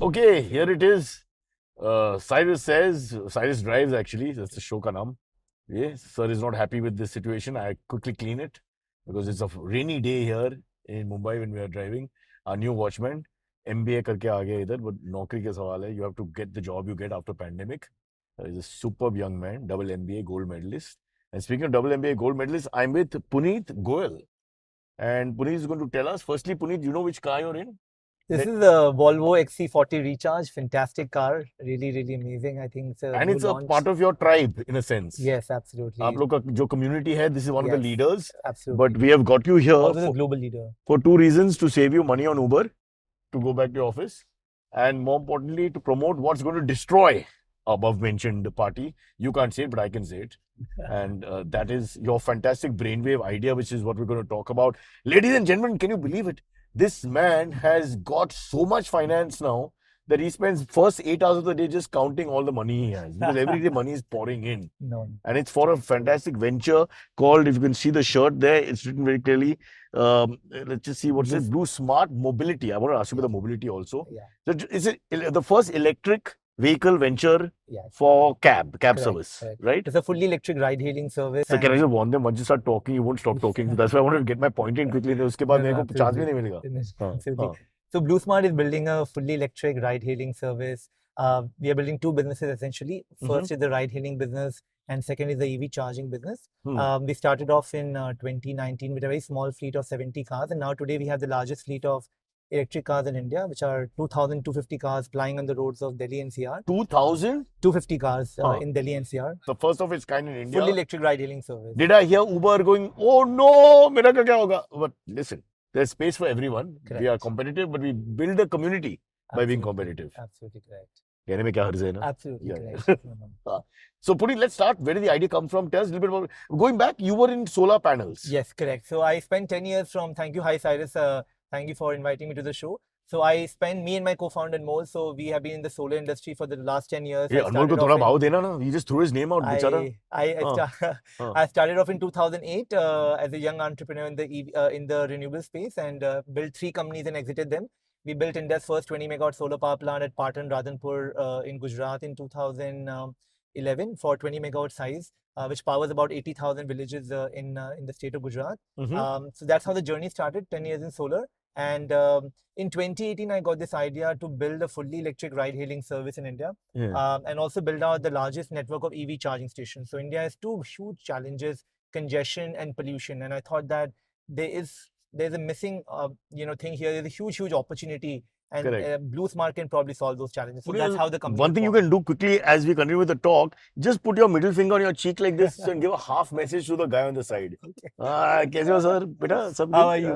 Okay, here it is. Cyrus drives actually, that's the show ka naam. Yeah, sir is not happy with this situation. I quickly clean it because it's a rainy day here in Mumbai when we are driving. Our new watchman, MBA करके आ गया इधर, but नौकरी के सवाल है. You have to get the job you get after pandemic. He's a superb young man, double MBA gold medalist. And speaking of double MBA gold medalist, I'm with Punit Goyal. And Punit is going to tell us. Firstly, Punit, you know which car you're in? This is the Volvo XC40 Recharge. Fantastic car. Really, really amazing. I think it's a And new it's launch. a part of your tribe in a sense. Yes, absolutely. आप लोग का जो community है, this is one of the Yes, leaders. absolutely. But we have got you here Also a global leader. for two reasons: to save you money on Uber, to go back to your office, and more importantly, to promote what's going to destroy above mentioned party. You can't say it, but I can say it. And that is your fantastic brainwave idea, which is what we're going to talk about. Ladies and gentlemen, can you believe it? This man has got so much finance now that he spends first 8 hours of the day just counting all the money he has, because every day money is pouring in. No. And it's for a fantastic venture called, if you can see the shirt there, it's written very clearly. Let's just see what it says. BluSmart Mobility. I want to ask you about the mobility also. Yeah. So is it the first electric vehicle venture Yes. for cab Correct, service, correct. right? It's a fully electric ride-hailing service. So can I just warn them, once you start talking, you won't stop talking. So that's why I wanted to get my point in quickly. उसके बाद मेरे को chance भी नहीं मिलेगा. Absolutely. हाँ. So BluSmart is building a fully electric ride-hailing service. We are building two businesses essentially. First is the ride-hailing business, and second is the EV charging business. We started off in 2019 with a very small fleet of 70 cars, and now today we have the largest fleet of electric cars in India, which are 2,250 cars plying on the roads of Delhi NCR. 2,000? 250 cars in Delhi NCR. The first of its kind in India. Fully electric ride-hailing service. Did I hear Uber going, oh no, मेरा क्या होगा? But listen, there's space for everyone. Correct. We are competitive, but we build a community by being competitive. Absolutely correct. कहने में क्या हर्ज है ना? Absolutely Yeah. correct. So Punit, let's start. Where did the idea come from? Tell us a little bit about. Going back, you were in solar panels. Yes, correct. So I spent 10 years from. Thank you, hi Cyrus. Thank you for inviting me to the show. So I spent, me and my co-founder Anmol, so we have been in the solar industry for the last 10 years. Yeah, Anmol को थोड़ा भाव देना ना. He just threw his name out, बेचारा. I started off in 2008 as a young entrepreneur in the renewable space, and built 3 companies and exited them. We built India's first 20 megawatt solar power plant at Patan, Radhanpur in Gujarat in 2011 for 20 megawatt size, which powers about 80,000 villages in the state of Gujarat. So that's how the journey started, 10 years in solar. And in 2018, I got this idea to build a fully electric ride-hailing service in India, and also build out the largest network of EV charging stations. So India has 2 huge challenges: congestion and pollution. And I thought that there's a missing thing here. There's a huge opportunity, and BluSmart can probably solve those challenges. So that's how the company. One thing you can do quickly as we continue with the talk, just put your middle finger on your cheek like this and give a half message to the guy on the side. कैसे हो sir? बेटा, सब How are you?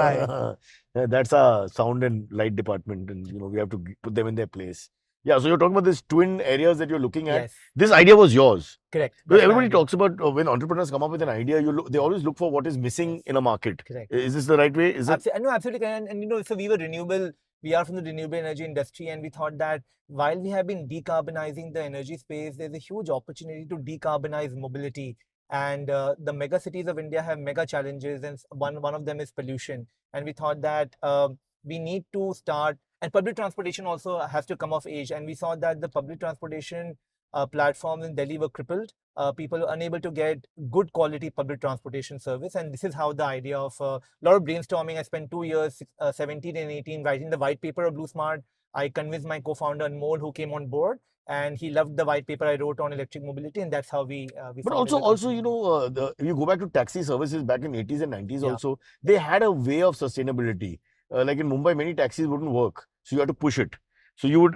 Hi. That's our sound and light department, and we have to put them in their place. Yeah, so you're talking about these twin areas that you're looking at. Yes. This idea was yours. Correct. Because everybody talks about when entrepreneurs come up with an idea, they always look for what is missing in a market. Correct. Is this the right way? Is it? No, absolutely. And so we were renewable. We are from the renewable energy industry, and we thought that while we have been decarbonizing the energy space, there's a huge opportunity to decarbonize mobility. And the mega cities of India have mega challenges, and one of them is pollution. And we thought that we need to start, and public transportation also has to come of age. And we saw that the public transportation platforms in Delhi were crippled. People were unable to get good quality public transportation service. And this is how the idea of a lot of brainstorming. I spent 2 years, 17 and 18, writing the white paper of BluSmart. I convinced my co-founder Anmol, who came on board, and he loved the white paper I wrote on electric mobility, and that's how we. But also, if you go back to taxi services back in 80s and 90s, also they had a way of sustainability. Like in Mumbai, many taxis wouldn't work, so you had to push it. So you would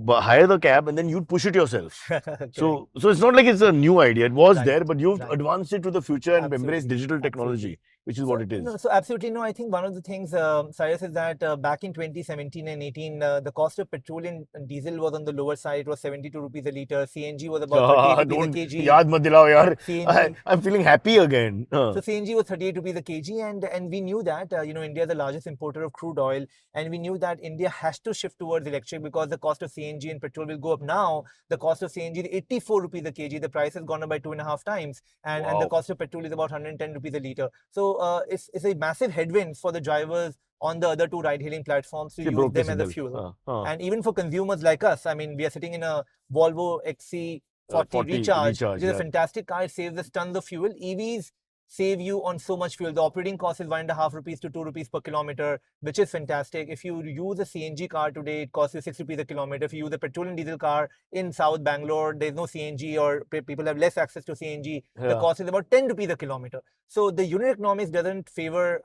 hire the cab and then you'd push it yourself. So it's not like it's a new idea. It was there, but you've advanced it to the future and embraced digital technology. which is what it is. No, so absolutely no. I think one of the things, Cyrus, is that back in 2017 and 18, the cost of petrol and diesel was on the lower side. It was 72 rupees a liter. CNG was about 38 rupees a kg. Yaad mat dilao, yaar. CNG. I'm feeling happy again. So CNG was 38 rupees a kg, and we knew that India is the largest importer of crude oil, and we knew that India has to shift towards electric because the cost of CNG and petrol will go up. Now the cost of CNG is 84 rupees a kg. The price has gone up by 2.5 times, and the cost of petrol is about 110 rupees a liter. So it's a massive headwind for the drivers on the other two ride-hailing platforms to use them as a fuel. And even for consumers like us, I mean, we are sitting in a Volvo XC40 Recharge, which is a fantastic car. It saves us tons of fuel. EVs save you on so much fuel. The operating cost is 1.5 rupees to 2 rupees per kilometer, which is fantastic. If you use a CNG car today, it costs you 6 rupees a kilometer. If you use a petrol and diesel car in South Bangalore, there's no CNG, or people have less access to CNG. The cost is about 10 rupees a kilometer. So the unit economics doesn't favor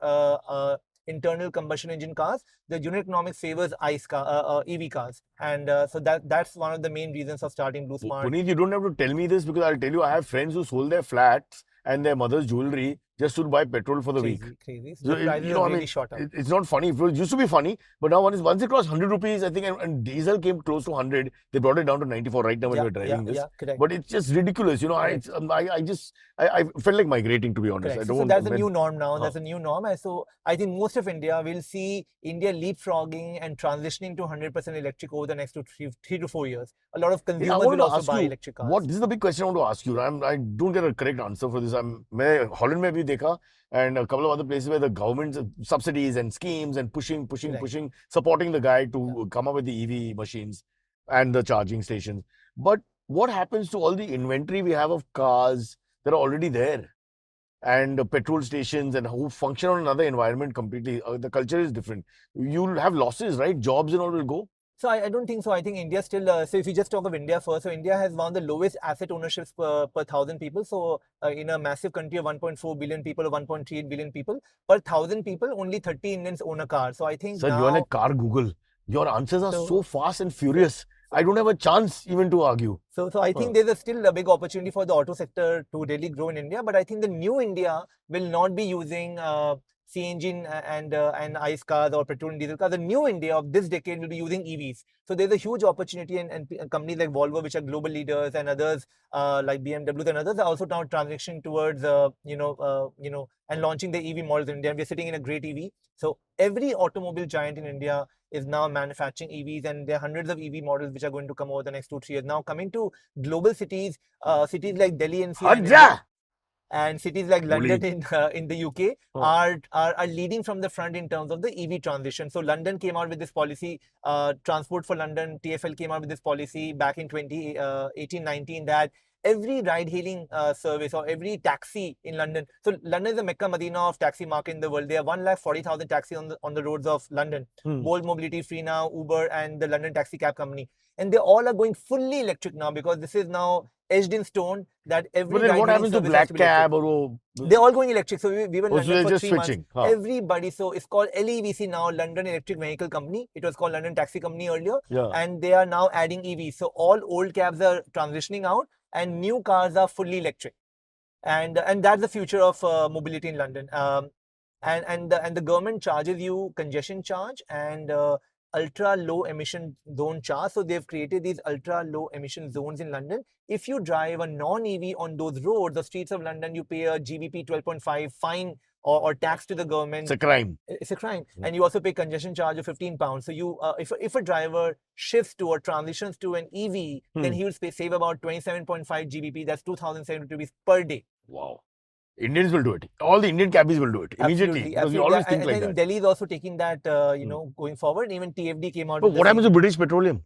internal combustion engine cars. The unit economics favors EV cars, and so that's one of the main reasons of starting BluSmart. Punit, you don't have to tell me this, because I'll tell you, I have friends who sold their flats and their mother's jewelry just to buy petrol for the week. Crazy. So the prices are really shot up. It's not funny. It used to be funny, but now once it crossed 100 rupees, I think, and diesel came close to 100, they brought it down to 94 right now when we're driving this. Correct. But it's just ridiculous. I felt like migrating, to be honest. Correct. So that's a new norm now. That's a new norm. And so I think most of India will see India leapfrogging and transitioning to 100% electric over the next 3 to 4 years. A lot of consumers will also buy electric cars. This is the big question I want to ask you. I don't get a correct answer for this. Holland mein bhi dekha, and a couple of other places where the government's subsidies and schemes and pushing, supporting the guy to come up with the EV machines and the charging stations. But what happens to all the inventory we have of cars that are already there, and petrol stations, and who function on another environment completely? The culture is different. You'll have losses, right? Jobs and all will go. So I don't think so. I think India still, so if you just talk of India first, so India has one of the lowest asset ownerships per 1,000 people. So in a massive country of 1.4 billion people or 1.38 billion people, per 1,000 people, only 30 Indians own a car. So I think Sir, you are like car Google. Your answers are so fast and furious. I don't have a chance even to argue. So I think there's still a big opportunity for the auto sector to really grow in India. But I think the new India will not be using CNG and ICE cars or petrol and diesel cars. The new India of this decade will be using EVs. So there's a huge opportunity, and companies like Volvo, which are global leaders, and others like BMW and others are also now transitioning towards and launching the EV models in India. And we're sitting in a great EV. So every automobile giant in India is now manufacturing EVs, and there are hundreds of EV models which are going to come over the next 2-3 years. Now coming to global cities, cities like Delhi and cities like London in the UK are leading from the front in terms of the EV transition. So London came out with this policy, Transport for London, TfL came out with this policy back in 2018-19 that every ride-hailing service or every taxi in London. So London is the Mecca Medina of taxi market in the world. There are 140,000 taxis on the roads of London. Bolt Mobility, Free Now, Uber, and the London Taxi Cab Company. And they all are going fully electric now, because this is now edged in stone that every. But then what happens to Black Cab or? They're all going electric. So we were in London for 3 months. Switching. Everybody. So it's called LEVC now, London Electric Vehicle Company. It was called London Taxi Company earlier. And they are now adding EVs. So all old cabs are transitioning out, and new cars are fully electric. And that's the future of mobility in London. And the government charges you congestion charge and ultra low emission zone charge. So they've created these ultra low emission zones in London. If you drive a non-EV on those roads, the streets of London, you pay a GBP 12.5 fine or tax to the government. It's a crime. It's a crime. And you also pay congestion charge of £15. So you, if a driver shifts to or transitions to an EV, then he will save about 27.5 GBP. That's 2,700 rupees per day. Wow. Indians will do it. All the Indian cabbies will do it immediately. Because we always think like that. Delhi is also taking that, going forward. Even TFD came out. But what happens to British Petroleum?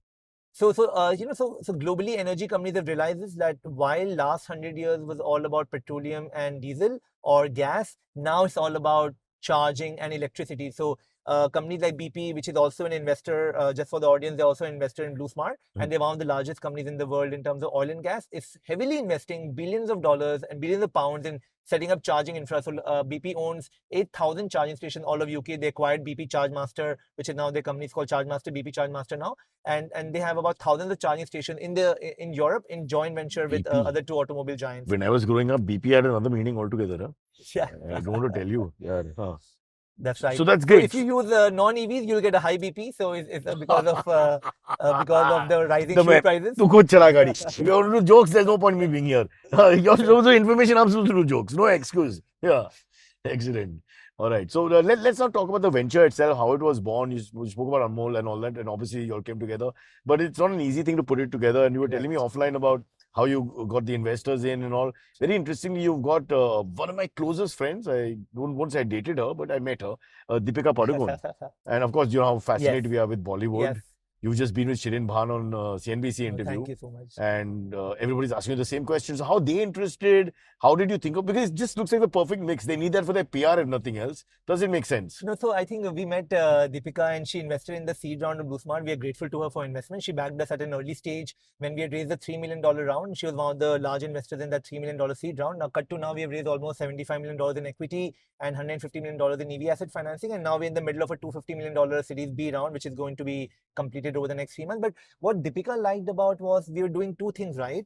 So globally, energy companies have realized this, that while last 100 years was all about petroleum and diesel or gas, now it's all about charging and electricity. So companies like BP, which is also an investor, just for the audience, they're also an investor in BluSmart, and they're one of the largest companies in the world in terms of oil and gas. It's heavily investing billions of dollars and billions of pounds in setting up charging infra. So BP owns 8,000 charging stations all over UK. They acquired BP ChargeMaster, which is now their company is called ChargeMaster, BP ChargeMaster now, and they have about thousands of charging stations in Europe in joint venture with BP. other two automobile giants. When I was growing up, BP had another meaning altogether. Huh? Yeah, I don't want to tell you. Yeah. Huh. that's right. So that's great. So if you use non-EVs, you'll get a high BP. So it's because of the rising fuel prices. Tu khud chala gaadi. If you want to do jokes, there's no point in me being here. You're supposed to information. I'm supposed to do jokes. No excuse. Yeah. Excellent. All right. So let's not talk about the venture itself, how it was born. You spoke about Anmol and all that, and obviously you all came together. But it's not an easy thing to put it together. And you were telling me offline about how you got the investors in and all. Very interestingly, you've got one of my closest friends. I won't say I dated her, but I met her, Deepika Padukone. And of course, you know how fascinated we are with Bollywood. Yes. You've just been with Shirin Bhan on CNBC Oh, interview. thank you so much. And everybody's asking you the same questions. How they interested? How did you think of? Because it just looks like the perfect mix. They need that for their PR if nothing else. Does it make sense? No, so I think we met Deepika and she invested in the seed round of BluSmart. We are grateful to her for investment. She backed us at an early stage when we had raised the $3 million round. She was one of the large investors in that $3 million seed round. Now, cut to now, we have raised almost $75 million in equity and $150 million in EV asset financing. And now we're in the middle of a $250 million Series B round, which is going to be completed over the next 3 months. But what Deepika liked about was we were doing two things, right?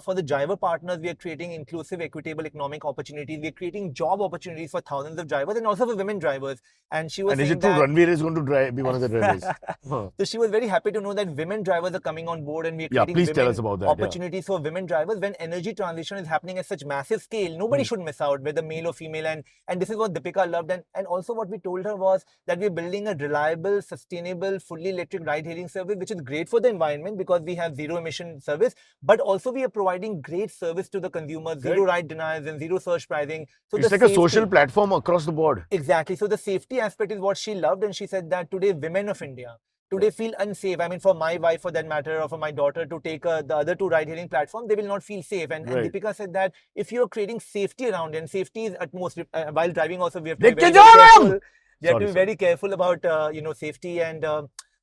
For the driver partners, we are creating inclusive, equitable economic opportunities. We are creating job opportunities for thousands of drivers and also for women drivers. And she was And is saying it true that, Ranveer is going to be one of the drivers? So she was very happy to know that women drivers are coming on board and we are Yeah, creating please tell us about that. opportunities for women drivers. When energy transition is happening at such massive scale, nobody should miss out, whether male or female. And this is what Deepika loved. And also what we told her was that we're building a reliable, sustainable, fully electric ride-hailing service, which is great for the environment because we have zero emission service, but also we are providing great service to the consumer, zero ride denials and zero surge pricing. So it's like a social platform across the board. Exactly. So the safety aspect is what she loved, and she said that today women of India today feel unsafe. I mean, for my wife, for that matter, or for my daughter to take the other two ride-hailing platforms, they will not feel safe. And Deepika said that if you're creating safety around, and safety is utmost while driving, also we have to be very, very careful. We have to be very careful about safety and.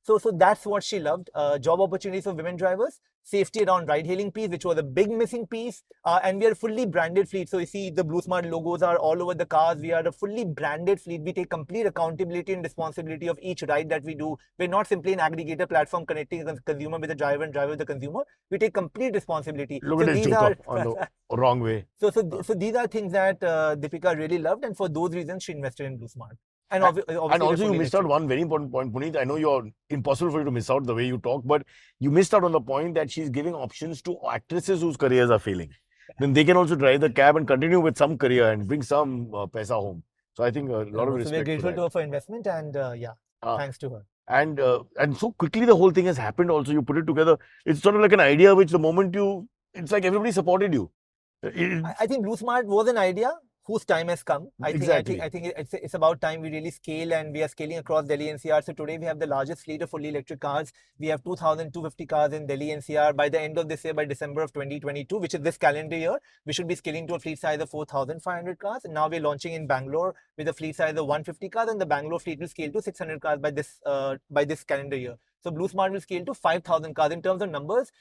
So that's what she loved. Job opportunities for women drivers, safety around ride-hailing piece, which was a big missing piece, and we are a fully branded fleet. So you see the BluSmart logos are all over the cars. We are a fully branded fleet. We take complete accountability and responsibility of each ride that we do. We're not simply an aggregator platform connecting the consumer with the driver and driver with the consumer. We take complete responsibility. Look at this joke on the wrong way. So these are things that Deepika really loved, and for those reasons, she invested in BluSmart. And also you missed out one very important point, Punit. I know you're impossible for you to miss out the way you talk, but you missed out on the point that she's giving options to actresses whose careers are failing. Then they can also drive the cab and continue with some career and bring some paisa home. So I think a lot of respect. So we're grateful to her for investment, and thanks to her. And so quickly the whole thing has happened. Also, you put it together. It's sort of like an idea which the moment it's like everybody supported you. I think BluSmart was an idea whose time has come. I think it's about time we really scale, and we are scaling across Delhi NCR. So today we have the largest fleet of fully electric cars. We have 2,250 cars in Delhi NCR. By the end of this year, by December of 2022, which is this calendar year, we should be scaling to a fleet size of 4,500 cars. And now we're launching in Bangalore with a fleet size of 150 cars, and the Bangalore fleet will scale to 600 cars by this calendar year. So BluSmart will scale to 5,000 cars. In terms of numbers,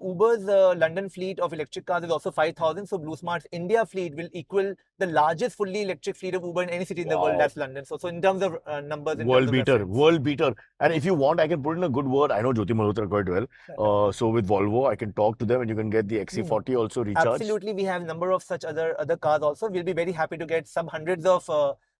Uber's London fleet of electric cars is also 5,000. So BluSmart's India fleet will equal the largest fully electric fleet of Uber in any city in the world. That's London. So in terms of numbers, world beater. And if you want, I can put in a good word. I know Jyoti Malhotra quite well. So with Volvo, I can talk to them, and you can get the XC40 also recharged. Absolutely, we have a number of such other cars also. We'll be very happy to get some hundreds of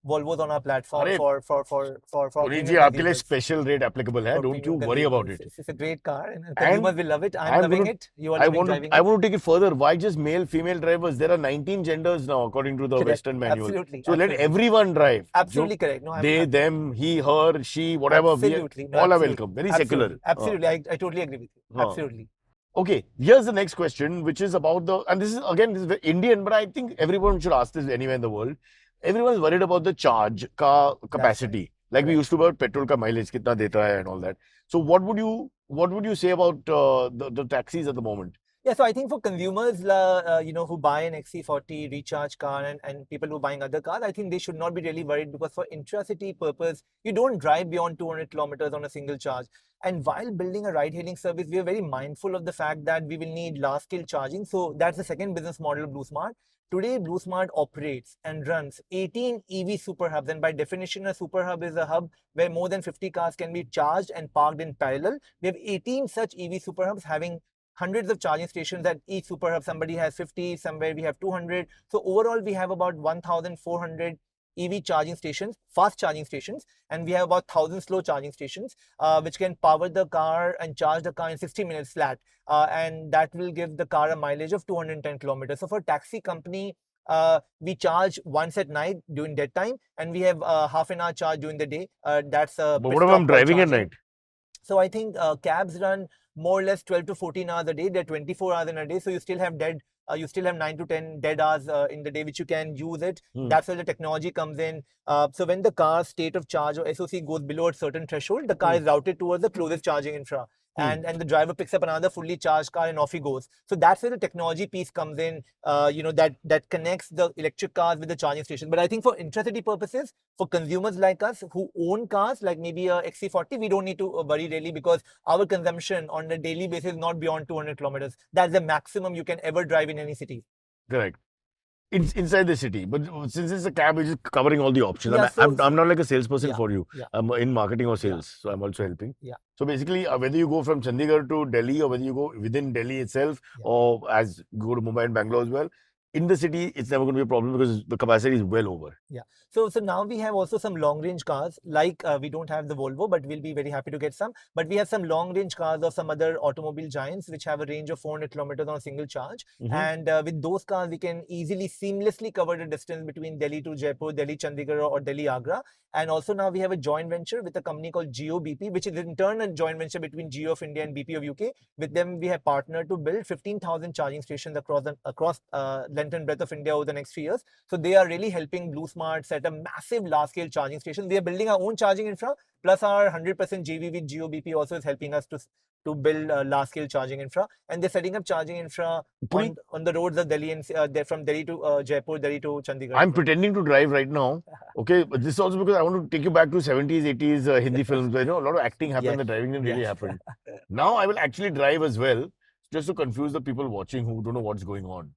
Volvos on our platform for Punit ji, आपके लिए special rate applicable है. Don't you worry about it. It's a great car, and consumers will love it. I'm loving it. You are driving it. I want to take it further. Why just male, female drivers? There are 19 genders now according to the Western manual. Absolutely. So let everyone drive. Absolutely correct. No, they, them, he, her, she, whatever. Absolutely. All are welcome. Very secular. Absolutely. I totally agree with you. Absolutely. Okay, here's the next question, which is about and this is very Indian, but I think everyone should ask this anywhere in the world. Everyone's worried about the charge capacity. Right. Like we used to about petrol ka mileage kitna deta hai and all that. So what would you say about the taxis at the moment? Yeah, so I think for consumers, who buy an XC40 Recharge car and people who are buying other cars, I think they should not be really worried because for intracity purpose, you don't drive beyond 200 kilometers on a single charge. And while building a ride-hailing service, we are very mindful of the fact that we will need large-scale charging. So that's the second business model of BluSmart. Today, BluSmart operates and runs 18 EV super hubs. And by definition, a super hub is a hub where more than 50 cars can be charged and parked in parallel. We have 18 such EV super hubs having hundreds of charging stations at each super hub. Somebody has 50, somewhere we have 200. So overall, we have about 1,400 EV charging stations, fast charging stations, and we have about 1,000 slow charging stations, which can power the car and charge the car in 60 minutes flat. And that will give the car a mileage of 210 kilometers. So for a taxi company, we charge once at night during dead time, and we have half an hour charge during the day. That's a But what if I'm driving at night? So I think cabs run more or less 12 to 14 hours a day. They're 24 hours in a day. So you still have 9 to 10 dead hours in the day, which you can use it. That's where the technology comes in. So when the car's state of charge or SOC goes below a certain threshold, the car is routed towards the closest charging infra. And the driver picks up another fully charged car and off he goes. So that's where the technology piece comes in, that connects the electric cars with the charging station. But I think for intracity purposes, for consumers like us who own cars, like maybe a XC40, we don't need to worry really because our consumption on a daily basis is not beyond 200 kilometers. That's the maximum you can ever drive in any city. Correct. Inside the city, but since it's a cab, it's just covering all the options. Yeah, I'm not like a salesperson yeah, for you. yeah. I'm in marketing or sales, so I'm also helping. Yeah. So basically, whether you go from Chandigarh to Delhi or whether you go within Delhi itself, or as go to Mumbai and Bangalore as well, in the city, it's never going to be a problem because the capacity is well over. Yeah. So now we have also some long range cars, like we don't have the Volvo, but we'll be very happy to get some. But we have some long range cars of some other automobile giants, which have a range of 400 kilometers on a single charge. And with those cars, we can easily, seamlessly cover the distance between Delhi to Jaipur, Delhi Chandigarh, or Delhi Agra. And also now we have a joint venture with a company called Geo BP, which is in turn a joint venture between Geo of India and BP of UK. With them, we have partnered to build 15,000 charging stations across length and breadth of India over the next 3 years. So they are really helping BluSmart set a massive large-scale charging station. We are building our own charging infra, plus our 100% JV with Geo BP also is helping us to build large-scale charging infra. And they're setting up charging infra on the roads of Delhi and from Delhi to Jaipur, Delhi to Chandigarh. I'm pretending to drive right now. Okay, but this is also because I want to take you back to 70s, 80s Hindi films. Where, a lot of acting happened, the driving didn't really happen. Now I will actually drive as well, just to confuse the people watching who don't know what's going on.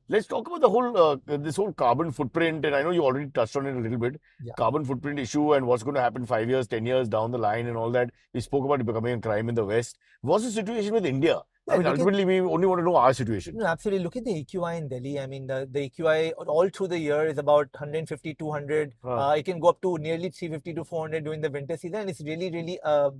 Let's talk about the whole this whole carbon footprint, and I know you already touched on it a little bit. Carbon footprint issue and what's going to happen 5 years, 10 years down the line, and all that. We spoke about it becoming a crime in the West. What's the situation with India? I mean, ultimately, we only want to know our situation. No, absolutely. Look at the AQI in Delhi. I mean, the AQI all through the year is about 150, 200. It can go up to nearly 350 to 400 during the winter season. And it's really, really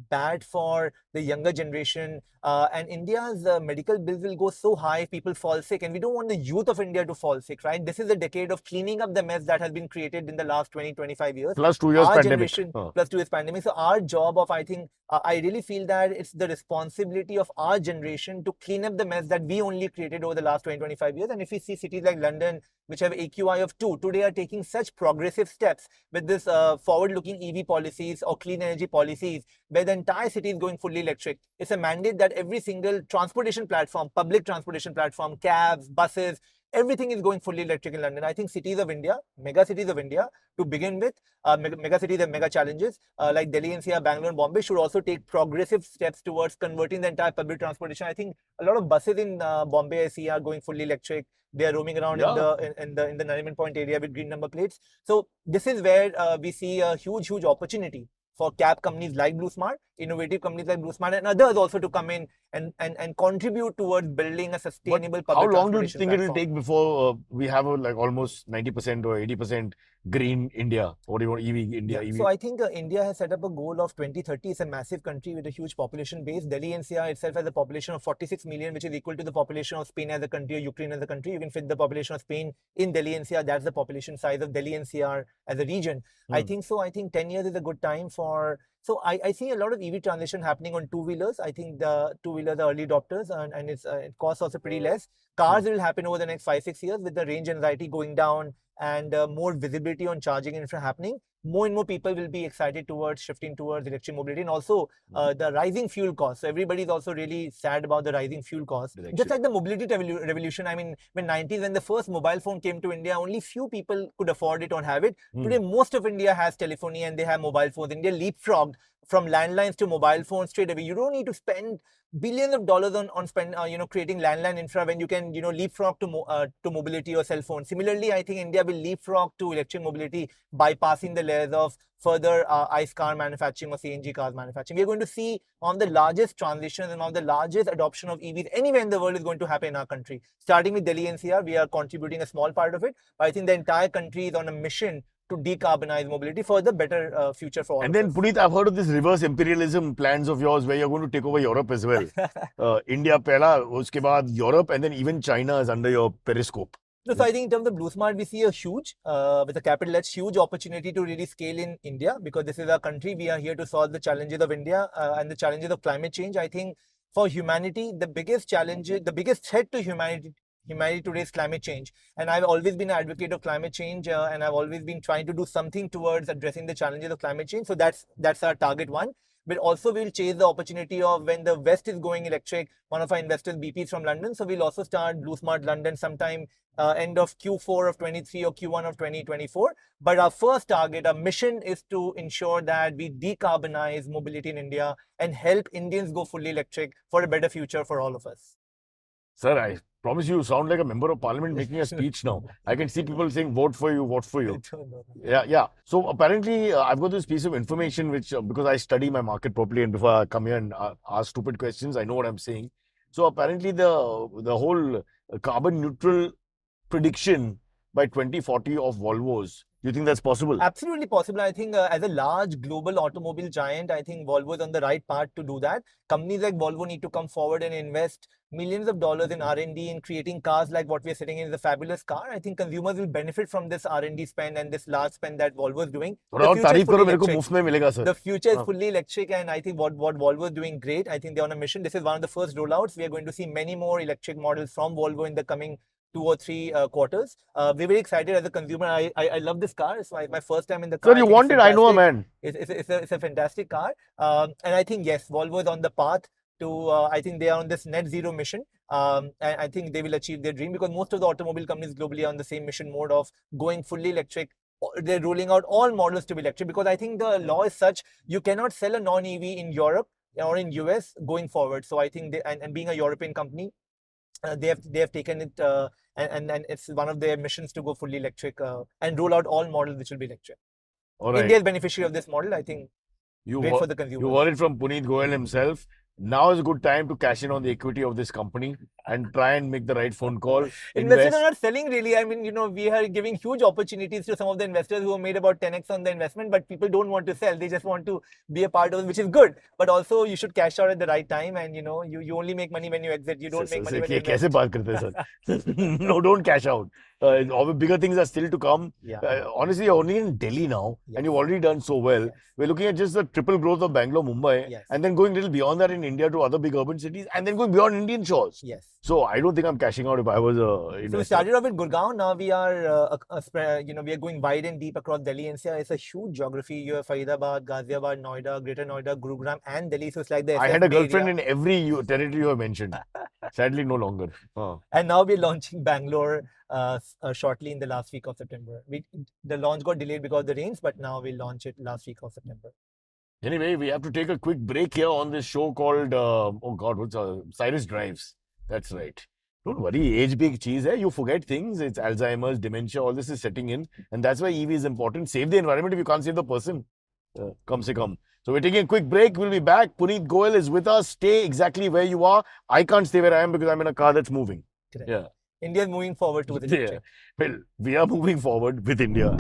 bad for the younger generation. And India's medical bills will go so high if people fall sick. And we don't want the youth of India to fall sick, right? This is a decade of cleaning up the mess that has been created in the last 20, 25 years. Plus 2 years our pandemic. Generation, plus 2 years pandemic. So our job of, I think, I really feel that it's the responsibility of our generation to clean up the mess that we only created over the last 20, 25 years. And if we see cities like London, which have AQI of 2, today are taking such progressive steps with this forward-looking EV policies or clean energy policies, where the entire city is going fully electric. It's a mandate that every single transportation platform, public transportation platform, cabs, buses, everything is going fully electric in London. I think cities of India, mega cities of India, to begin with, mega cities have mega challenges like Delhi NCR, Bangalore, and Bombay should also take progressive steps towards converting the entire public transportation. I think a lot of buses in Bombay I see are going fully electric. They are roaming around in the Nariman Point area with green number plates. So this is where we see a huge opportunity for cab companies like BluSmart, innovative companies like BluSmart, and others also to come in and contribute towards building a sustainable public transportation. How long do you think it will take before we have like almost 90% or 80% green India, or EV India? EV? So I think India has set up a goal of 2030. It's a massive country with a huge population base. Delhi NCR itself has a population of 46 million, which is equal to the population of Spain as a country or Ukraine as a country. You can fit the population of Spain in Delhi NCR. That's the population size of Delhi NCR as a region. I think so. I think 10 years is a good time for. So I see a lot of EV transition happening on two-wheelers. I think the two-wheelers are early adopters and its cost also pretty less. cars will happen over the next 5-6 years with the range anxiety going down and more visibility on charging infra happening. More and more people will be excited towards shifting towards electric mobility, and also the rising fuel costs. So everybody's also really sad about the rising fuel costs. Just like the mobility revolution. I mean, when the first mobile phone came to India, only few people could afford it or have it. Today, most of India has telephony and they have mobile phones. India leapfrogged from landlines to mobile phones straight away. You don't need to spend billions of dollars on creating landline infra when you can leapfrog to mobility or cell phone. Similarly, I think India will leapfrog to electric mobility, bypassing the layers of further ICE car manufacturing or CNG cars manufacturing. We are going to see one of the largest transitions and one of the largest adoption of EVs anywhere in the world is going to happen in our country. Starting with Delhi NCR, we are contributing a small part of it, but I think the entire country is on a mission to decarbonize mobility for the better future for all. And then, Punit, I've heard of this reverse imperialism plans of yours where you're going to take over Europe as well. India pehla, uske baad Europe, and then even China is under your periscope. So I think in terms of BluSmart, we see a huge, with a capital H, huge opportunity to really scale in India, because this is our country. We are here to solve the challenges of India and the challenges of climate change. I think for humanity, the biggest challenge, the biggest threat to humanity today is climate change. And I've always been an advocate of climate change, and I've always been trying to do something towards addressing the challenges of climate change. So that's our target one. But also we'll chase the opportunity of when the West is going electric. One of our investors, BP, is from London. So we'll also start BluSmart London sometime end of Q4 of 23 or Q1 of 2024. But our first target, our mission is to ensure that we decarbonize mobility in India and help Indians go fully electric for a better future for all of us. Sir, I promise you sound like a member of parliament making a speech now. I can see people saying, vote for you, vote for you. Yeah. So apparently, I've got this piece of information which, because I study my market properly and before I come here and ask stupid questions, I know what I'm saying. So apparently, the whole carbon neutral prediction by 2040 of Volvos, you think that's possible? Absolutely possible. I think as a large global automobile giant, I think Volvo is on the right path to do that. Companies like Volvo need to come forward and invest millions of dollars in R&D in creating cars like what we are sitting in is a fabulous car. I think consumers will benefit from this R&D spend and this large spend that Volvo is doing. The future is fully electric, and I think what Volvo is doing great. I think they're on a mission. This is one of the first rollouts. We are going to see many more electric models from Volvo in the coming 2 or 3 quarters. We're very excited as a consumer. I love this car. It's my first time in the car. Sir, you want it? I know, man. It's a fantastic car. And I think, yes, Volvo is on the path to, I think they are on this net zero mission. And I think they will achieve their dream, because most of the automobile companies globally are on the same mission mode of going fully electric. They're rolling out all models to be electric, because I think the law is such, you cannot sell a non-EV in Europe or in US going forward. So I think, and being a European company, they have taken it and it's one of their missions to go fully electric and roll out all models which will be electric. Right. India is beneficiary of this model. I think great for the consumer. You heard it from Punit Goyal himself. Now is a good time to cash in on the equity of this company and try and make the right phone call. Investors are not selling really. I mean, we are giving huge opportunities to some of the investors who have made about 10x on the investment, but people don't want to sell. They just want to be a part of it, which is good. But also, you should cash out at the right time, and you only make money when you exit. You don't make money when you invest. Kaise baat karte hai, sir? No, don't cash out. All bigger things are still to come. Yeah. Honestly, you're only in Delhi now, and you've already done so well. Yes. We're looking at just the triple growth of Bangalore, Mumbai, and then going a little beyond that in India to other big urban cities, and then going beyond Indian shores. Yes. So I don't think I'm cashing out if I was a investor. So we started off with Gurgaon. Now we are, we are going wide and deep across Delhi NCR. It's a huge geography. You have Faridabad, Ghaziabad, Noida, Greater Noida, Gurugram, and Delhi. So it's like the I had a girlfriend in every territory you have mentioned. Sadly, no longer. And now we're launching Bangalore shortly in the last week of September. The launch got delayed because of the rains, but now we'll launch it last week of September. Anyway, we have to take a quick break here on this show called, Cyrus Drives. That's right. Don't worry, age big cheese hai. You forget things. It's Alzheimer's, dementia, all this is setting in. And that's why EV is important. Save the environment if you can't save the person. Come se come. So we're taking a quick break. We'll be back. Punit Goyal is with us. Stay exactly where you are. I can't stay where I am because I'm in a car that's moving. Correct. Yeah. India is moving forward towards electric. Well, we are moving forward with India.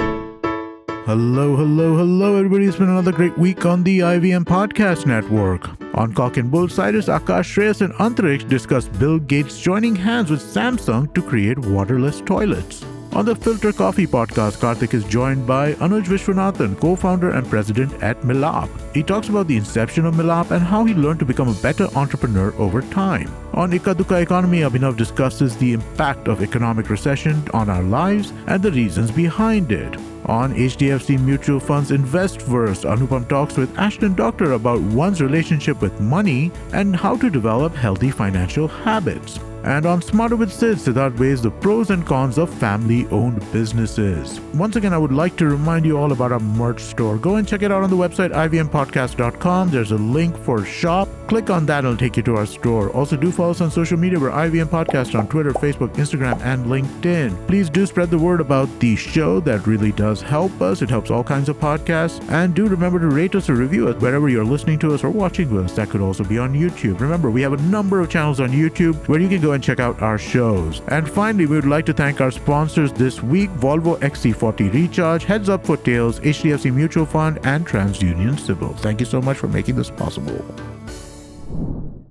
Hello, everybody. It's been another great week on the IVM Podcast Network. On Cock and Bull, Cyrus, Akash, Shreyas, and Antariksh discuss Bill Gates joining hands with Samsung to create waterless toilets. On the Filter Coffee podcast, Karthik is joined by Anuj Vishwanathan, co-founder and president at Milap. He talks about the inception of Milap and how he learned to become a better entrepreneur over time. On Ikka Dukka Economy, Abhinav discusses the impact of economic recession on our lives and the reasons behind it. On HDFC Mutual Fund's Investverse, Anupam talks with Ashton Doctor about one's relationship with money and how to develop healthy financial habits. And on Smarter with Sid, Siddharth weighs the pros and cons of family-owned businesses. Once again, I would like to remind you all about our merch store. Go and check it out on the website ivmpodcast.com. There's a link for shop. Click on that, it'll take you to our store. Also, do follow us on social media. We're IVM Podcast on Twitter, Facebook, Instagram, and LinkedIn. Please do spread the word about the show. That really does help us. It helps all kinds of podcasts. And do remember to rate us or review us wherever you're listening to us or watching us. That could also be on YouTube. Remember, we have a number of channels on YouTube where you can go and check out our shows. And finally, we would like to thank our sponsors this week, Volvo XC40 Recharge, Heads Up for Tails, HDFC Mutual Fund, and TransUnion Civil. Thank you so much for making this possible.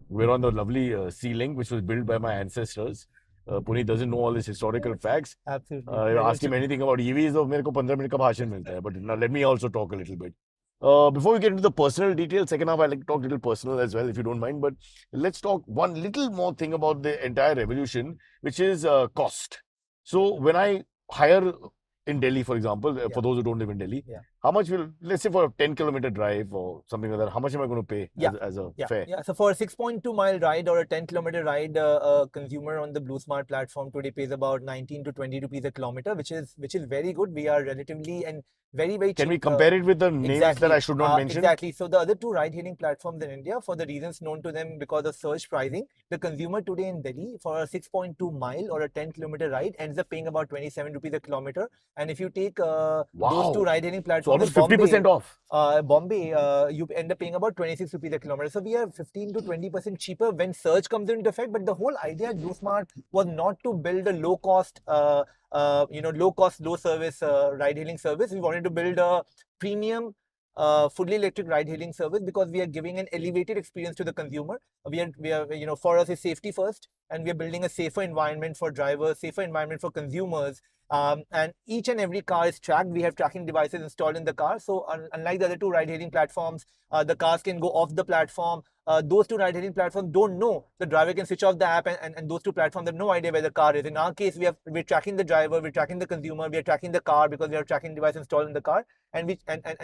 We're on the lovely Sea Link, which was built by my ancestors. Punit doesn't know all these historical facts. Absolutely. Ask him anything about EVs, so मेरे को 15 minute का भाषण मिलता है. But now let me also talk a little bit. Before we get into the personal details, second half I'd like to talk a little personal as well, if you don't mind. But let's talk one little more thing about the entire revolution, which is cost. So when I hire in Delhi, for example, for those who don't live in Delhi, how much will, let's say for a 10-kilometer drive or something like that, how much am I going to pay as a fare? Yeah, so for a 6.2 mile ride or a 10-kilometer ride, a consumer on the BluSmart platform today pays about 19 to 20 rupees a kilometer, which is very good. We are relatively and very cheap. Can we compare it with the names that I should not mention? Exactly. So the other two ride-hailing platforms in India, for the reasons known to them because of surge pricing, the consumer today in Delhi for a 6.2 mile or a 10-kilometer ride ends up paying about 27 rupees a kilometer. And if you take those two ride-hailing platforms, so almost 50% off. Bombay, you end up paying about 26 rupees a kilometer. So we are 15 to 20% cheaper when surge comes into effect. But the whole idea at BluSmart was not to build a low-cost, low service ride-hailing service. We wanted to build a premium fully electric ride-hailing service because we are giving an elevated experience to the consumer. We are for us, it's safety first, and we are building a safer environment for drivers, safer environment for consumers. And each and every car is tracked. We have tracking devices installed in the car. So unlike the other two ride-hailing platforms, the cars can go off the platform. Those two ride-hailing platforms don't know. The driver can switch off the app, and those two platforms have no idea where the car is. In our case, we're tracking the driver, we're tracking the consumer, we're tracking the car because we have tracking device installed in the car, and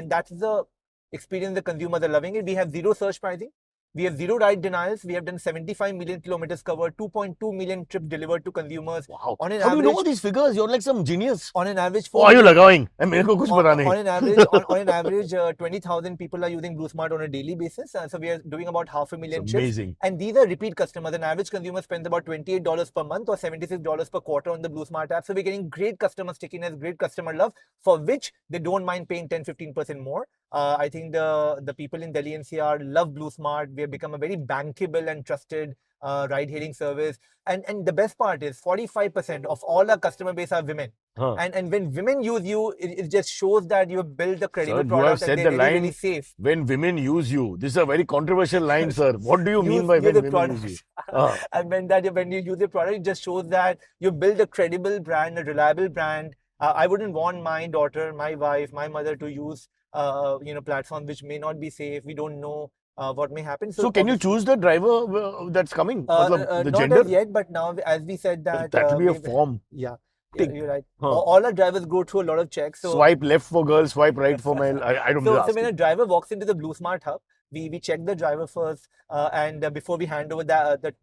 that's the experience the consumers are loving it. We have zero surge pricing. We have zero ride denials. We have done 75 million kilometers covered, 2.2 million trips delivered to consumers. Wow. On an How average, do you know all these figures? You're like some genius. On an average, Oh, are you लगाएंगे? मेरे को कुछ पता नहीं. On an average, 20,000 people are using BluSmart on a daily basis. So we are doing about 500,000 trips. Amazing. And these are repeat customers. An average consumer spends about $28 per month or $76 per quarter on the BluSmart app. So we're getting great customer stickiness, great customer love, for which they don't mind paying 10-15% more. I think the people in Delhi NCR love BluSmart. We have become a very bankable and trusted ride-hailing service. And the best part is 45% of all our customer base are women. And when women use you, it just shows that you have built a credible product and they're really safe. When women use you. This is a very controversial line, sir. What do you mean by when women use you? I meant that when you use the product, it just shows that you build a credible brand, a reliable brand. I wouldn't want my daughter, my wife, my mother to use platforms which may not be safe. We don't know what may happen. So can you choose the driver that's coming? The not gender? as yet, but now as we said that will be a form. Yeah, you're right. All our drivers go through a lot of checks. So swipe left for girls, swipe right for male. I don't know. So when a driver walks into the BluSmart hub, we check the driver first, and before we hand over the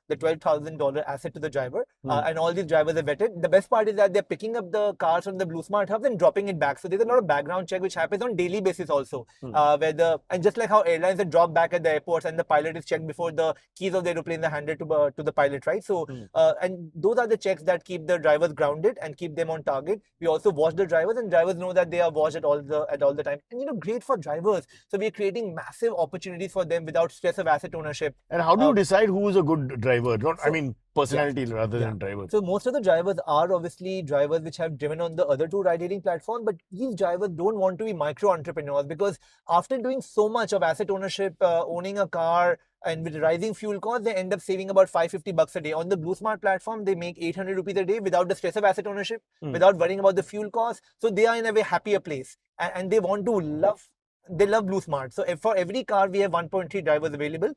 $12,000 asset to the driver, and all these drivers are vetted. The best part is that they're picking up the cars from the BluSmart hubs and dropping it back. So there's a lot of background check which happens on daily basis also, and just like how airlines are dropped back at the airports and the pilot is checked before the keys of the aeroplane are handed to the pilot, right? So and those are the checks that keep the drivers grounded and keep them on target. We also watch the drivers, and drivers know that they are watched at all the time, and great for drivers. So we're creating massive massive opportunities for them without stress of asset ownership. And how do you decide who is a good driver? I mean, personality rather than driver. So most of the drivers are obviously drivers which have driven on the other two ride-hailing platforms, but these drivers don't want to be micro-entrepreneurs, because after doing so much of asset ownership, owning a car, and with rising fuel costs, they end up saving about $550 a day. On the BluSmart platform, they make 800 rupees a day without the stress of asset ownership, without worrying about the fuel costs. So they are in a way happier place, and they want to love BluSmart. So for every car, we have 1.3 drivers available.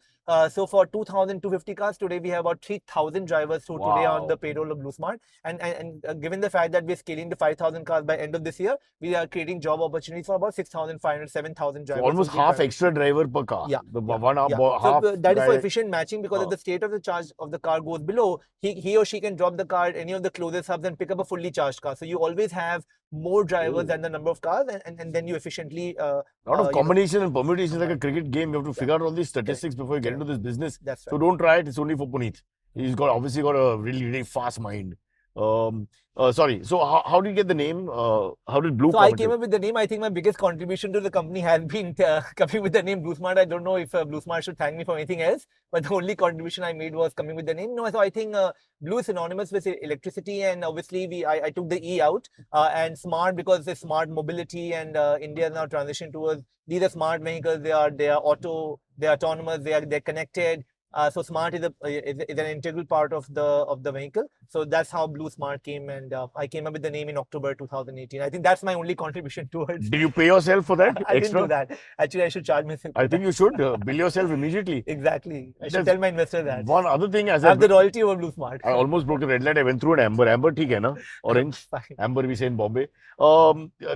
So for 2,250 cars, today we have about 3,000 drivers today on the payroll of BluSmart. And given the fact that we're scaling to 5,000 cars by end of this year, we are creating job opportunities for about 6,500, 7,000 drivers. So almost half extra driver per car. Yeah. Half. So that is for efficient matching, because if the state of the charge of the car goes below, he or she can drop the car at any of the closest hubs and pick up a fully charged car. So you always have more drivers than the number of cars, and then you efficiently a lot of combination and permutation, like a cricket game. You have to figure out all these statistics before you get into this business. That's right. So don't try it. It's only for Punit. He's obviously got a really, really fast mind. Sorry. So how did you get the name? How did Blue? So I came up with the name. I think my biggest contribution to the company has been coming with the name BluSmart. I don't know if BluSmart should thank me for anything else, but the only contribution I made was coming with the name. No, so I think Blue is synonymous with electricity, and obviously I took the E out, and smart because it's smart mobility, and India is now transitioned towards these are smart vehicles. They are auto, they are autonomous, they're connected. So smart is an integral part of the vehicle. So that's how BluSmart came, and I came up with the name in October 2018. I think that's my only contribution towards. Did you pay yourself for that? I didn't do that. Actually, I should charge myself. I think you should bill yourself immediately. Exactly. I should tell my investor that. One other thing, I have the royalty over BluSmart. I almost broke the red light. I went through an amber. Amber, theek hai na? Orange. Amber, we say in Bombay.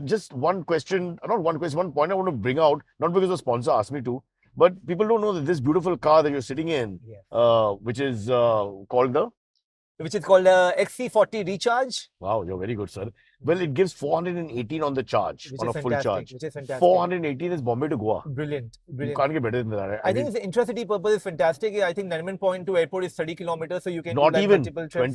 Just one question, not one question, one point I want to bring out, not because the sponsor asked me to, but people don't know that this beautiful car that you're sitting in, which is called the XC40 Recharge. Wow, you're very good, sir. Well, it gives 418 on the charge, on a full charge. Which is fantastic. 418 is Bombay to Goa. Brilliant. You can't get better than that. I think the intracity purpose is fantastic. I think Nariman Point to airport is 30 kilometers, so you can not do even multiple trips.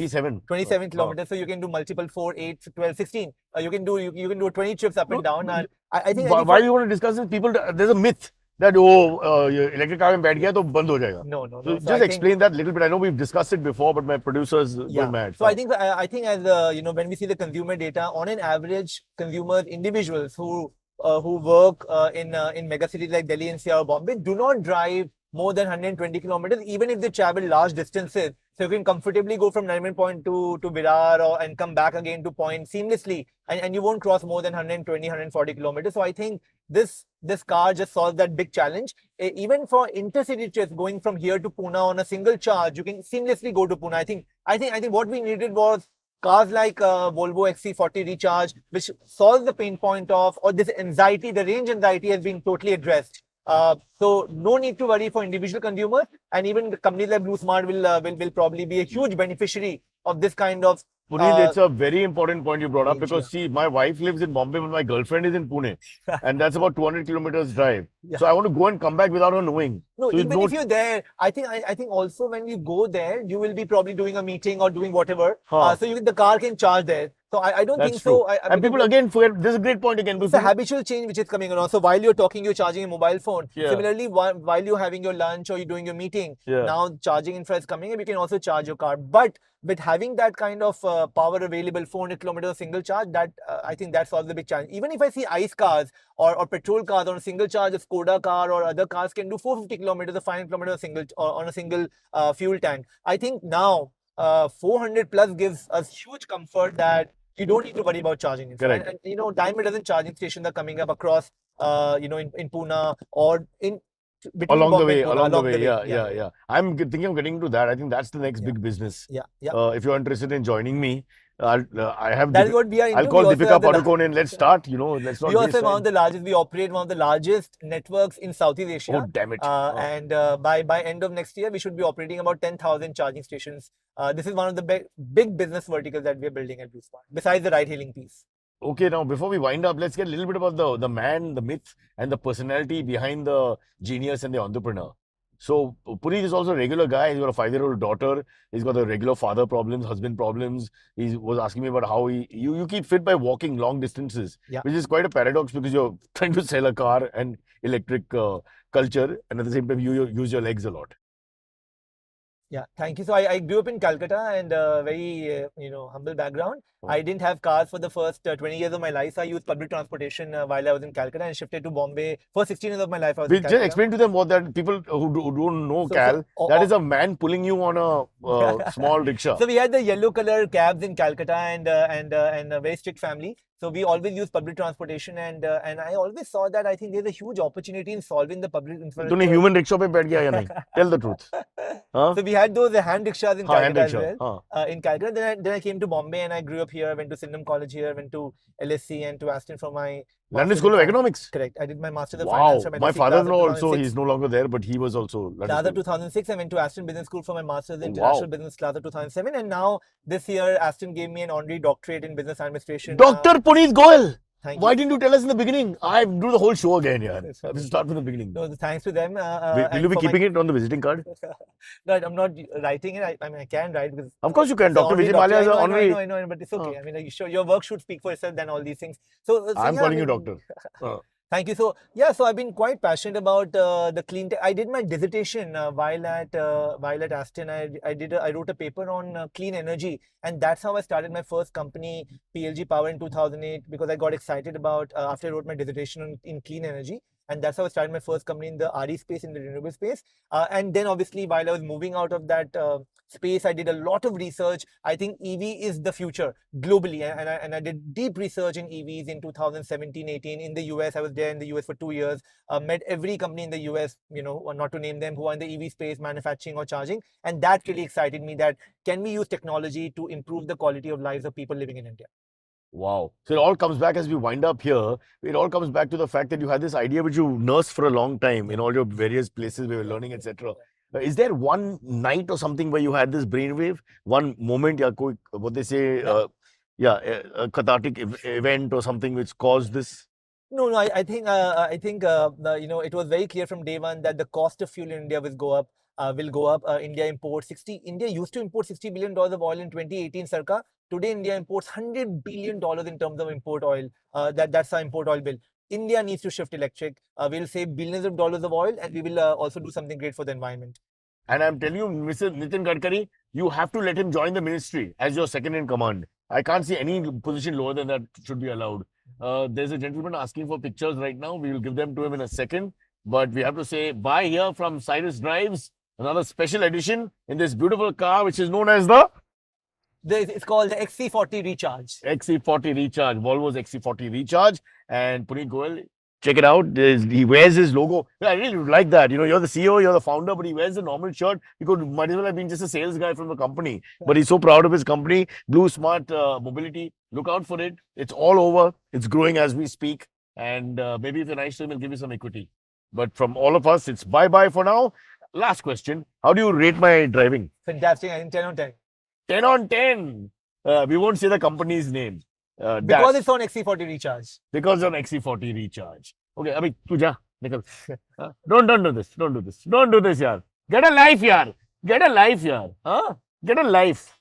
27 kilometers, so you can do multiple 4, 8, 12, 16. You can do 20 trips up and down. And I think why you want to discuss this? People, there's a myth that electric car mein baith gaya to band ho jayega. No. So just explain that little bit. I know we've discussed it before, but my producers go mad. So I think as when we see the consumer data, on an average, consumers, individuals who work in mega cities like Delhi, NCR, or Bombay do not drive more than 120 kilometers, even if they travel large distances. So you can comfortably go from Nariman Point to Virar and come back again to Point seamlessly, and you won't cross more than 120, 140 kilometers. So I think this car just solves that big challenge. Even for intercity trips, going from here to Pune on a single charge, you can seamlessly go to Pune. I think what we needed was cars like Volvo XC40 Recharge, which solves the pain point of, or this anxiety, the range anxiety has been totally addressed. So no need to worry for individual consumers, and even the companies like BluSmart will probably be a huge beneficiary of this kind of. Punit, it's a very important point you brought up, because see, my wife lives in Bombay, but my girlfriend is in Pune, and that's about 200 kilometers drive. So I want to go and come back without her knowing. No, so even if you're there, I think also when you go there, you will be probably doing a meeting or doing whatever. So the car can charge there. So I don't think so. And people again forget, this is a great point again. It's a habitual change which is coming around. So while you're talking, you're charging a mobile phone. Similarly, while you're having your lunch or you're doing your meeting, now charging infra is coming, and you can also charge your car. But with having that kind of power available, 400 kilometers single charge, that I think that solves the big challenge. Even if I see ICE cars or petrol cars on a single charge, a Skoda car or other cars can do 450 kilometers or 500 kilometers on a single fuel tank. I think now 400 plus gives us huge comfort that you don't need to worry about charging. Correct. And Diamond dozen charging stations are coming up across, in Pune or in. Along the way, yeah. I'm thinking of getting into that. I think that's the next big business. If you're interested in joining me, I have. That's what we are into. I'll call Deepika Padukone and let's start. Let's not. We also have one of the largest. We operate one of the largest networks in Southeast Asia. Oh, damn it! And by end of next year, we should be operating about 10,000 charging stations. This is one of the big business verticals that we are building at BluSmart, besides the ride-hailing piece. Okay, now before we wind up, let's get a little bit about the man, the myth, and the personality behind the genius and the entrepreneur. So Puneet is also a regular guy. He's got a 5-year-old daughter. He's got the regular father problems, husband problems. He was asking me about how you keep fit by walking long distances, Yeah. which is quite a paradox because you're trying to sell a car and electric culture, and at the same time you use your legs a lot. Yeah, thank you. So I grew up in Calcutta and very humble background. Oh. I didn't have cars for the first 20 years of my life. So I used public transportation while I was in Calcutta and shifted to Bombay. For 16 years of my life, I was in Just Calcutta. explain to them what that people who don't know Cal. That is a man pulling you on a small rickshaw. So we had the yellow color cabs in Calcutta and a very strict family. So we always use public transportation and I always saw that I think there's a huge opportunity in solving the public infrastructure. तूने human rickshaw पे बैठ गया या नहीं? Tell the truth. Huh? So we had those hand rickshaws in Calcutta as rickshaw. well. In Calcutta, then I came to Bombay and I grew up here. Went to Sydenham College here. Went to LSC and to Aston for my London School of Economics. Correct. I did my master's of Wow. finance from My LSE father-in-law Plaza also, 2006. he's no longer there, but he was also London Plaza School. 2006. I went to Aston Business School for my master's in international business. Plaza 2007. And now this year, Aston gave me an honorary doctorate in business administration. Dr. Punit Goyal. Thank Why you. didn't you tell us in the beginning? I do the whole show again, yeah. Let's start from the beginning. No, thanks to them. Will you be keeping it on the visiting card? No, I'm not writing it. I mean, I can write because. Of course you can. it's an Dr. honorary Vijay Malia is an doctor. honorary. I know, but it's okay. I mean, like, your work should speak for itself than all these things. So I'm yeah, calling I you mean, doctor. Thank you. So yeah, so I've been quite passionate about the clean tech. I did my dissertation while at Aston. I wrote a paper on clean energy, and that's how I started my first company, PLG Power, in 2008, because I got excited about after I wrote my dissertation in clean energy. And that's how I started my first company in the RE space, in the renewable space. And then obviously, while I was moving out of that space, I did a lot of research. I think EV is the future globally. And I did deep research in EVs in 2017, 18 in the US. I was there in the US for 2 years, met every company in the US, not to name them, who are in the EV space, manufacturing or charging. And that really excited me, that can we use technology to improve the quality of lives of people living in India? Wow. So it all comes back as we wind up here. It all comes back to the fact that you had this idea which you nursed for a long time in all your various places where you were learning, etc. Is there one night or something where you had this brainwave? One moment, what they say, a cathartic event or something which caused this? No. I think it was very clear from day one that the cost of fuel in India will go up. India used to import $60 billion of oil in 2018, circa. Today, India imports $100 billion in terms of import oil. That's our import oil bill. India needs to shift electric. We'll save billions of dollars of oil, and we will also do something great for the environment. And I'm telling you, Mr. Nitin Gadkari, you have to let him join the ministry as your second in command. I can't see any position lower than that should be allowed. There's a gentleman asking for pictures right now. We will give them to him in a second. But we have to say bye here from Cyrus Drives. Another special edition in this beautiful car, which is known as It's called the XC40 Recharge. XC40 Recharge, Volvo's XC40 Recharge. And Punit Goyal, check it out. He wears his logo. I really like that. You're the CEO, you're the founder, but he wears the normal shirt. Might as well have been just a sales guy from the company. But he's so proud of his company, BluSmart Mobility. Look out for it. It's all over. It's growing as we speak. And maybe if you're nice to him, he'll give you some equity. But from all of us, it's bye-bye for now. Last question. How do you rate my driving? Fantastic. I think 10 on 10. 10 on 10. We won't say the company's name. Because it's on XC40 Recharge. Because on XC40 Recharge. Okay, Abhi, tu ja. Nikal. Don't do this. Don't do this. Don't do this, yaar. Get a life, yaar. Get a life, yaar. Huh? Get a life.